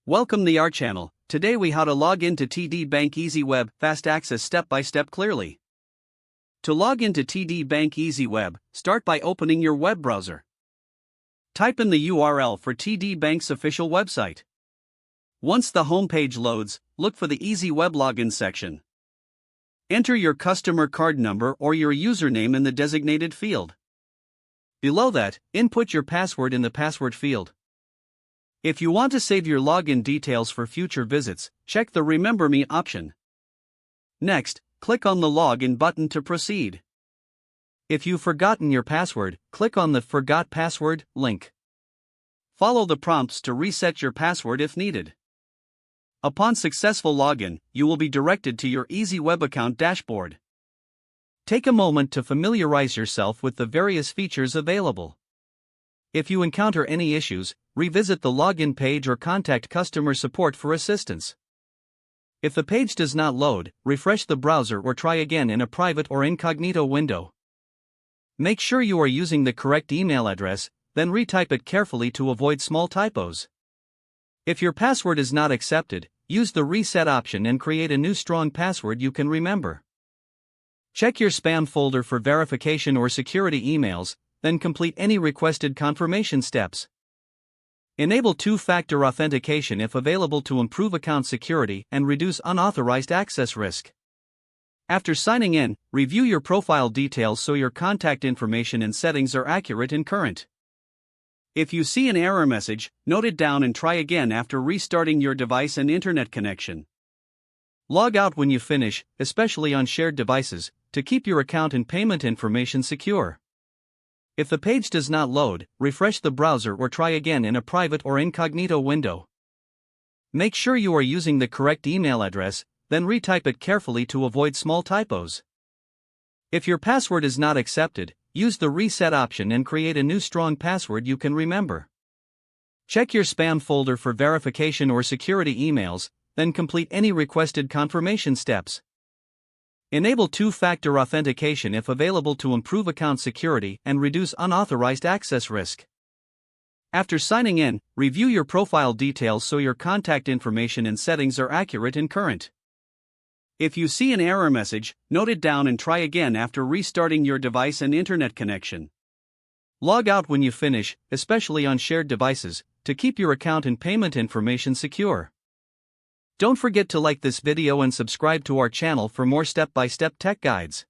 Welcome to our channel. Today we how to log into TD Bank EasyWeb, fast access step by step clearly. To log into TD Bank EasyWeb, start by opening your web browser. Type in the URL for TD Bank's official website. Once the homepage loads, look for the EasyWeb login section. Enter your customer card number or your username in the designated field. Below that, input your password in the password field. If you want to save your login details for future visits, check the Remember Me option. Next, click on the Login button to proceed. If you've forgotten your password, click on the Forgot Password link. Follow the prompts to reset your password if needed. Upon successful login, you will be directed to your EasyWeb account dashboard. Take a moment to familiarize yourself with the various features available. If you encounter any issues, revisit the login page or contact customer support for assistance. If the page does not load, refresh the browser or try again in a private or incognito window. Make sure you are using the correct email address, then retype it carefully to avoid small typos. If your password is not accepted, use the reset option and create a new strong password you can remember. Check your spam folder for verification or security emails, then complete any requested confirmation steps. Enable two-factor authentication if available to improve account security and reduce unauthorized access risk. After signing in, review your profile details so your contact information and settings are accurate and current. If you see an error message, note it down and try again after restarting your device and internet connection. Log out when you finish, especially on shared devices, to keep your account and payment information secure. If the page does not load, refresh the browser or try again in a private or incognito window. Make sure you are using the correct email address, then retype it carefully to avoid small typos. If your password is not accepted, use the reset option and create a new strong password you can remember. Check your spam folder for verification or security emails, then complete any requested confirmation steps. Enable two-factor authentication if available to improve account security and reduce unauthorized access risk. After signing in, review your profile details so your contact information and settings are accurate and current. If you see an error message, note it down and try again after restarting your device and internet connection. Log out when you finish, especially on shared devices, to keep your account and payment information secure. Don't forget to like this video and subscribe to our channel for more step-by-step tech guides.